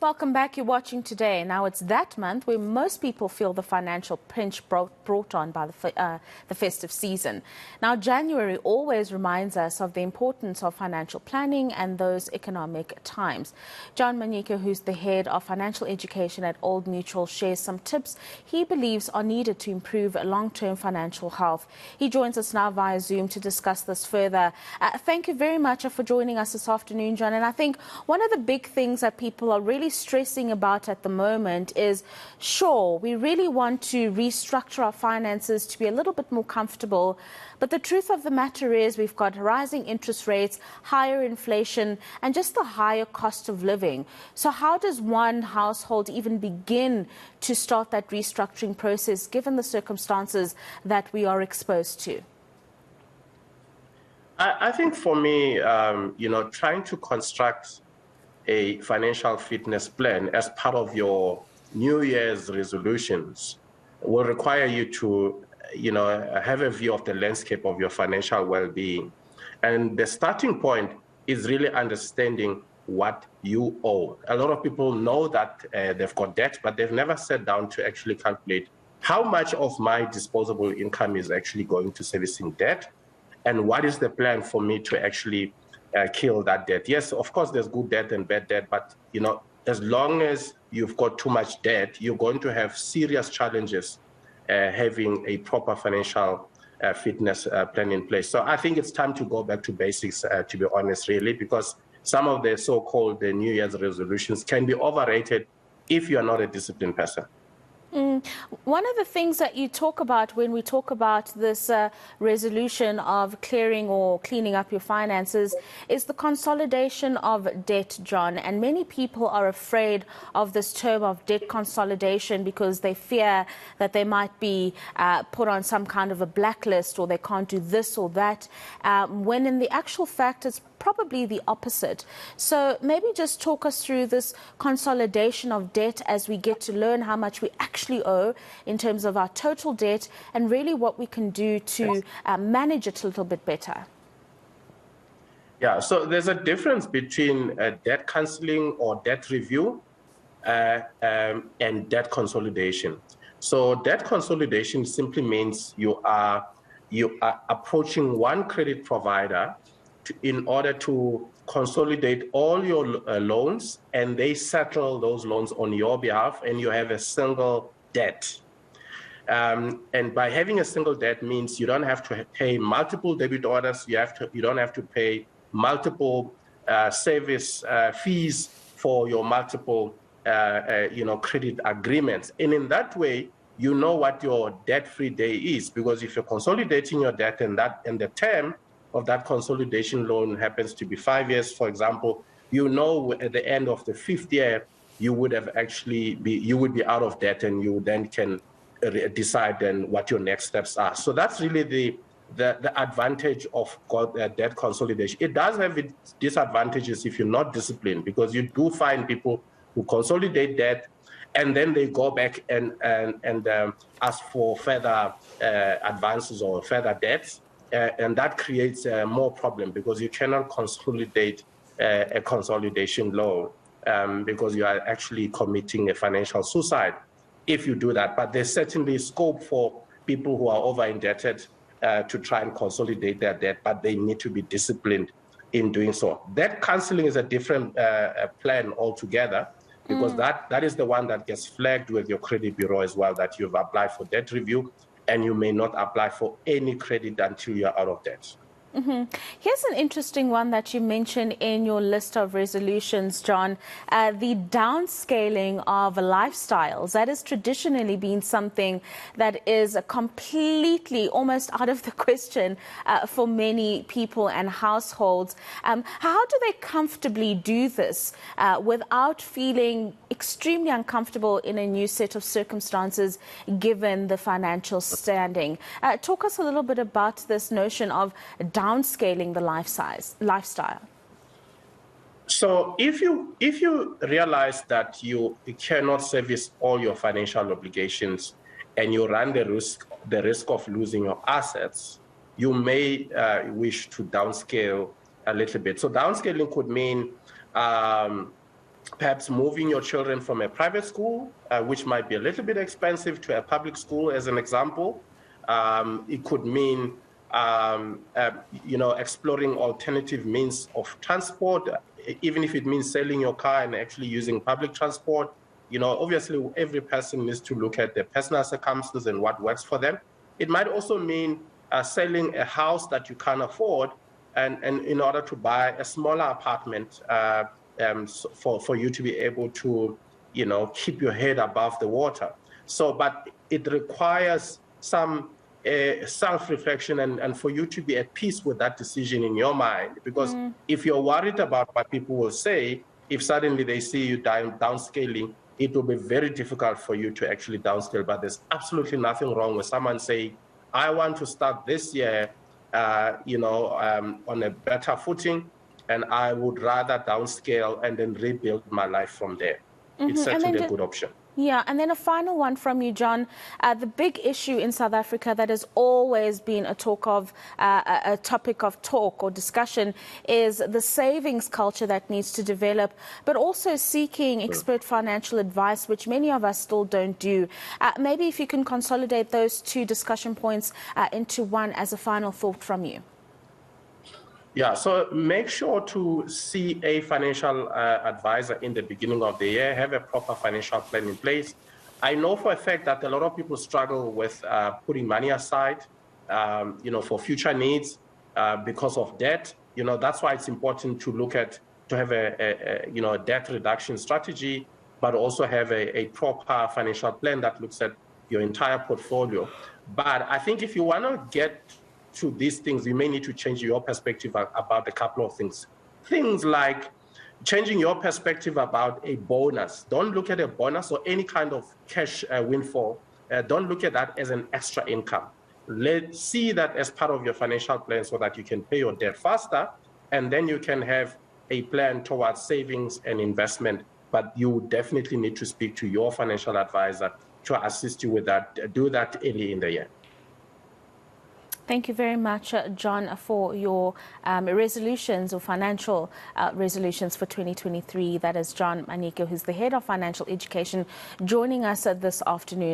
Welcome back. You're watching Today. Now, it's that month where most people feel the financial pinch brought on by the festive season. Now, January always reminds us of the importance of financial planning and those economic times. John Manyike, who's the head of financial education at Old Mutual, shares some tips he believes are needed to improve long-term financial health. He joins us now via Zoom to discuss this further. Thank you very much for joining us this afternoon, John. And I think one of the big things that people are really stressing about at the moment is, sure, we really want to restructure our finances to be a little bit more comfortable, but the truth of the matter is we've got rising interest rates, higher inflation, and just the higher cost of living. So how does one household even begin to start that restructuring process given the circumstances that we are exposed to? I think for me, trying to construct a financial fitness plan as part of your New Year's resolutions will require you to, have a view of the landscape of your financial well-being. And the starting point is really understanding what you owe. A lot of people know that they've got debt, but they've never sat down to actually calculate how much of my disposable income is actually going to servicing debt, and what is the plan for me to actually kill that debt. Yes, of course, there's good debt and bad debt, but as long as you've got too much debt, you're going to have serious challenges having a proper financial fitness plan in place. So I think it's time to go back to basics, to be honest, really, because some of the so-called New Year's resolutions can be overrated if you're not a disciplined person. One of the things that you talk about when we talk about this resolution of clearing or cleaning up your finances is the consolidation of debt, John. And many people are afraid of this term of debt consolidation because they fear that they might be put on some kind of a blacklist, or they can't do this or that, when in the actual fact it's probably the opposite. So maybe just talk us through this consolidation of debt as we get to learn how much we actually owe in terms of our total debt, and really what we can do to manage it a little bit better. Yeah, so there's a difference between debt cancelling or debt review and debt consolidation. So debt consolidation simply means you are approaching one credit provider in order to consolidate all your loans, and they settle those loans on your behalf, and you have a single debt. And by having a single debt means you don't have to pay multiple debit orders. You don't have to pay multiple service fees for your multiple credit agreements. And in that way, you know what your debt-free day is, because if you're consolidating your debt and the term of that consolidation loan happens to be 5 years, for example, at the end of the 5th year, you would be out of debt, and you then can decide then what your next steps are. So that's really the advantage of debt consolidation. It does have its disadvantages if you're not disciplined, because you do find people who consolidate debt and then they go back and ask for further advances or further debts. And that creates more problem, because you cannot consolidate a consolidation loan because you are actually committing a financial suicide if you do that. But there's certainly scope for people who are over indebted to try and consolidate their debt, but they need to be disciplined in doing so. Debt cancelling is a different plan altogether, because that is the one that gets flagged with your credit bureau as well, that you've applied for debt review, and you may not apply for any credit until you're out of debt. Here's an interesting one that you mentioned in your list of resolutions, John, the downscaling of lifestyles. That has traditionally been something that is completely almost out of the question for many people and households. How do they comfortably do this without feeling extremely uncomfortable in a new set of circumstances given the financial standing? Talk us a little bit about this notion of downscaling the lifestyle. So if you realize that you cannot service all your financial obligations and you run the risk of losing your assets, you may wish to downscale a little bit. So downscaling could mean perhaps moving your children from a private school, which might be a little bit expensive, to a public school, as an example. It could mean, exploring alternative means of transport, even if it means selling your car and actually using public transport. Obviously, every person needs to look at their personal circumstances and what works for them. It might also mean selling a house that you can't afford, and in order to buy a smaller apartment for you to be able to, keep your head above the water. So, but it requires some self-reflection and for you to be at peace with that decision in your mind. Because if you're worried about what people will say, if suddenly they see you downscaling, it will be very difficult for you to actually downscale. But there's absolutely nothing wrong with someone saying, I want to start this year, on a better footing, and I would rather downscale and then rebuild my life from there. It's certainly a good option. Yeah, and then a final one from you, John. The big issue in South Africa that has always been a topic of talk or discussion is the savings culture that needs to develop, but also seeking expert financial advice, which many of us still don't do. Maybe if you can consolidate those two discussion points into one as a final thought from you. Yeah, so make sure to see a financial advisor in the beginning of the year, have a proper financial plan in place. I know for a fact that a lot of people struggle with putting money aside, for future needs because of debt. That's why it's important to have a debt reduction strategy, but also have a proper financial plan that looks at your entire portfolio. But I think if you want to get to these things, you may need to change your perspective about a couple of things. Things like changing your perspective about a bonus. Don't look at a bonus or any kind of cash windfall. Don't look at that as an extra income. Let's see that as part of your financial plan so that you can pay your debt faster, and then you can have a plan towards savings and investment. But you definitely need to speak to your financial advisor to assist you with that. Do that early in the year. Thank you very much, John, for your resolutions or financial resolutions for 2023. That is John Manyike, who's the head of financial education, joining us this afternoon.